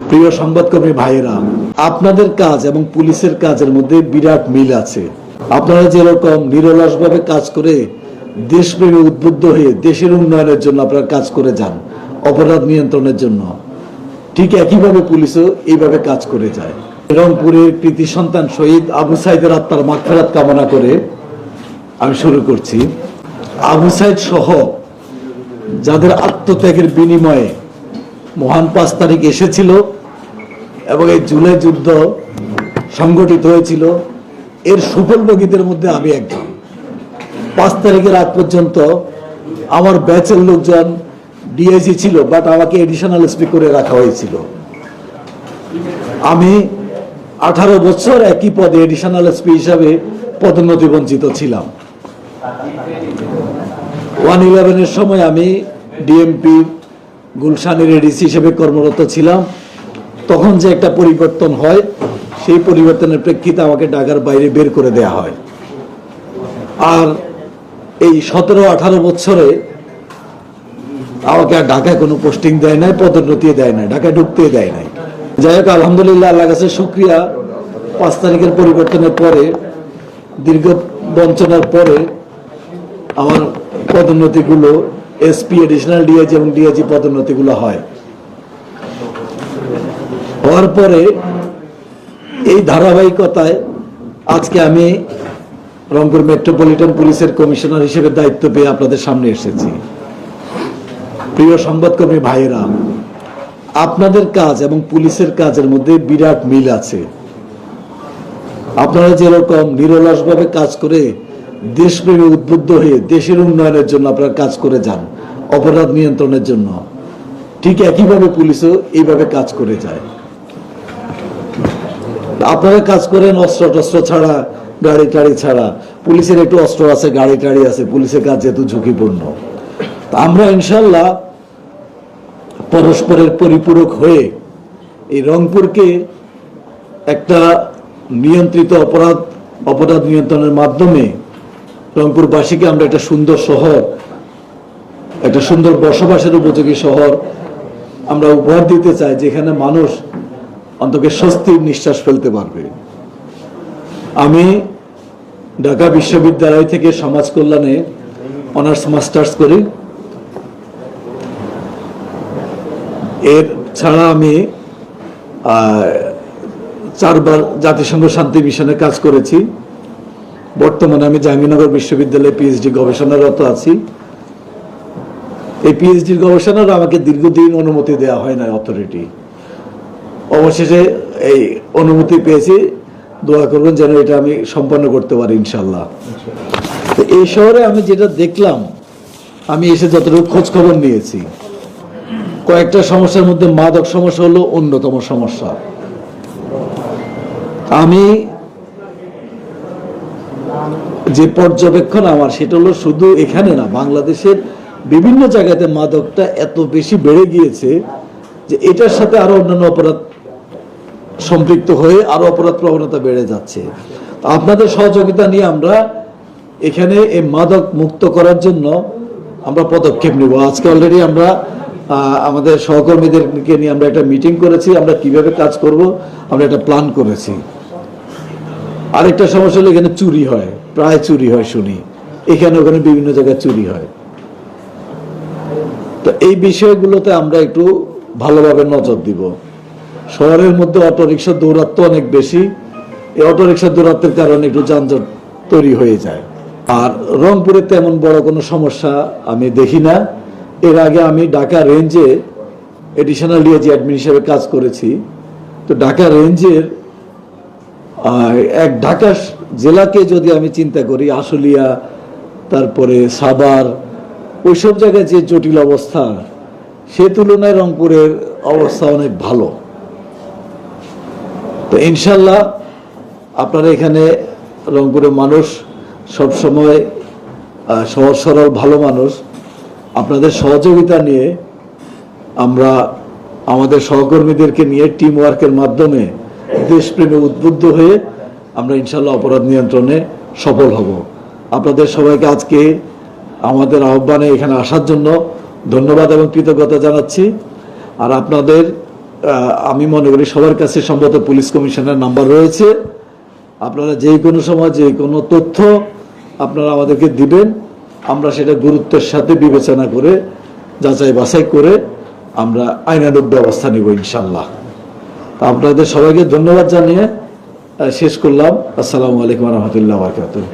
প্রিয় সংবাদকর্মী ভাইয়েরা, আপনাদের কাজ এবং পুলিশের কাজের মধ্যে বিরাট মিল আছে। আপনারা যেরকম নিরলসভাবে কাজ করে দেশপ্রেমে উদ্বুদ্ধ হয়ে দেশের উন্নয়নের জন্য আপনারা কাজ করে যান, অপরাধ নিয়ন্ত্রণের জন্য, ঠিক একইভাবে পুলিশও এইভাবে কাজ করে যায়। রংপুরের কৃতি সন্তান শহীদ আবু সাইদের আত্মার মাগফিরাত কামনা করে আমি শুরু করছি। আবু সাইদ সহ যাদের আত্মত্যাগের বিনিময়ে মহান 5 তারিখ এসেছিল এবং এই জুলাই যুদ্ধ সংগঠিত হয়েছিল, এর সুফলভোগীদের মধ্যে আমি একজন। 5 তারিখের আগ পর্যন্ত আমার ব্যাচের লোকজন ডিআইজি ছিল, বাট আমাকে এডিশনাল এসপি করে রাখা হয়েছিল। আমি 18 বছর একই পদে এডিশনাল এসপি হিসাবে পদোন্নতি বঞ্চিত ছিলাম। 111-এর সময় আমি ডিএমপি গুলশানের এডিসি হিসেবে কর্মরত ছিলাম। তখন যে একটা পরিবর্তন হয়, সেই পরিবর্তনের প্রেক্ষিতে আমাকে ঢাকার বাইরে বের করে দেয়া হয়। আর এই 17-18 বছরে আমাকে আর ঢাকায় কোনো পোস্টিং দেয় নাই, পদোন্নতি দেয় নাই, ঢাকায় ঢুকতে দেয় নাই। যাই হোক, আলহামদুলিল্লাহ, আল্লাহর কাছে শুকরিয়া, 5 তারিখের পরিবর্তনের পরে, দীর্ঘ বঞ্চনার পরে আমার পদোন্নতিগুলো এসপি, এডিশনাল ডিআইজি এবং ডিআইজি পদোন্নতিগুলো হয়। হওয়ার পরে এই ধারাবাহিকতায় আজকে আমি রংপুর মেট্রোপলিটন পুলিশের কমিশনার হিসেবে দায়িত্ব পেয়ে আপনাদের সামনে এসেছি। প্রিয় সংবাদকর্মী ভাইয়েরা, আপনাদের কাজ এবং পুলিশের কাজের মধ্যে বিরাট মিল আছে। আপনারা যেরকম নিরলসভাবে কাজ করে দেশপ্রেমে উদ্বুদ্ধ হয়ে দেশের উন্নয়নের জন্য আপনারা কাজ করে যান, অপরাধ নিয়ন্ত্রণের জন্য, ঠিক একইভাবে পুলিশও এইভাবে কাজ করে যায়। আপনারা কাজ করেন অস্ত্র টস্ত্র ছাড়া, গাড়ি টাড়ি ছাড়া। পুলিশের একটু অস্ত্র আছে, গাড়ি টাড়ি আছে, পুলিশের কাজ যেহেতু ঝুঁকিপূর্ণ। আমরা ইনশাল্লাহ পরস্পরের পরিপূরক হয়ে এই রংপুরকে একটা নিয়ন্ত্রিত অপরাধ নিয়ন্ত্রণের মাধ্যমে রংপুরবাসীকে আমরা একটা সুন্দর শহর, একটা সুন্দর বসবাসের উপযোগী শহর আমরা উপহার দিতে চাই, যেখানে মানুষ অন্তত স্বস্তির নিঃশ্বাস ফেলতে পারবে। আমি ঢাকা বিশ্ববিদ্যালয় থেকে সমাজ কল্যাণে অনার্স মাস্টার্স করি। এর ছাড়া আমি 4 বার জাতিসংঘ শান্তি মিশনে কাজ করেছি। বর্তমানে আমি জাহাঙ্গীরনগর বিশ্ববিদ্যালয়ে পিএইচডি গবেষণারত আছি। এই পিএইচডি গবেষণার আমাকে দীর্ঘদিন অনুমতি দেওয়া হয় না অথরিটি। অবশেষে এই অনুমতি পেয়েছি। দোয়া করবেন যেন এটা আমি সম্পন্ন করতে পারি ইনশাল্লাহ। তো এই শহরে আমি যেটা দেখলাম, আমি এসে যতটুকু খোঁজ খবর নিয়েছি, কয়েকটা সমস্যার মধ্যে মাদক সমস্যা হলো অন্যতম সমস্যা। আমি যে পর্যবেক্ষণ আমার, সেটা হলো শুধু এখানে না, বাংলাদেশের বিভিন্ন জায়গাতে মাদকটা এত বেশি বেড়ে গিয়েছে যে এটার সাথে আরো অন্যান্য অপরাধ সম্পৃক্ত হয়ে আরো অপরাধ প্রবণতা বেড়ে যাচ্ছে। আপনাদের সহযোগিতা নিয়ে আমরা এখানে এই মাদক মুক্ত করার জন্য আমরা পদক্ষেপ নিব। আজকে অলরেডি আমরা আমাদের সহকর্মীদেরকে নিয়ে আমরা একটা মিটিং করেছি। আমরা কিভাবে কাজ করব আমরা একটা প্ল্যান করেছি। আরেকটা সমস্যা হলো এখানে চুরি হয়, প্রায় চুরি হয় শুনি, এখানে ওখানে বিভিন্ন জায়গায় চুরি হয়। তো এই বিষয়গুলোতে আমরা একটু ভালোভাবে নজর দিব। শহরের মধ্যে অটোরিকশা দৌরাত্ম অনেক বেশি। এই অটোরিকশা দৌরাত্মের কারণে একটু যানজট তৈরি হয়ে যায়। আর রংপুরে তেমন বড় কোনো সমস্যা আমি দেখি না। এর আগে আমি ঢাকা রেঞ্জে এডিশনাল ডিআইজি অ্যাডমিন হিসেবে কাজ করেছি। তো ঢাকা রেঞ্জের ঢাকা জেলাকে যদি আমি চিন্তা করি, আশুলিয়া, তারপরে সাভার, ওইসব জায়গায় যে জটিল অবস্থা, সে তুলনায় রংপুরের অবস্থা অনেক ভালো। তো ইনশাল্লাহ আপনারা এখানে রংপুরের মানুষ সবসময় সহজ সরল ভালো মানুষ। আপনাদের সহযোগিতা নিয়ে আমরা আমাদের সহকর্মীদেরকে নিয়ে টিম ওয়ার্কের মাধ্যমে দেশপ্রেমে উদ্বুদ্ধ হয়ে আমরা ইনশাল্লাহ অপরাধ নিয়ন্ত্রণে সফল হব। আপনাদের সবাইকে আজকে আমাদের আহ্বানে এখানে আসার জন্য ধন্যবাদ এবং কৃতজ্ঞতা জানাচ্ছি। আর আপনাদের আমি মনে করি সবার কাছে সম্ভবত পুলিশ কমিশনের নাম্বার রয়েছে। আপনারা যে কোনো সময় যে কোনো তথ্য আপনারা আমাদেরকে দিবেন, আমরা সেটা গুরুত্বের সাথে বিবেচনা করে যাচাই বাছাই করে আমরা আইনানুগ ব্যবস্থা নিব ইনশাল্লাহ। আপনাদের সবাইকে ধন্যবাদ জানিয়ে শেষ করলাম। আসসালামু আলাইকুম ওয়া রাহমাতুল্লাহি ওয়া বারাকাতুহু।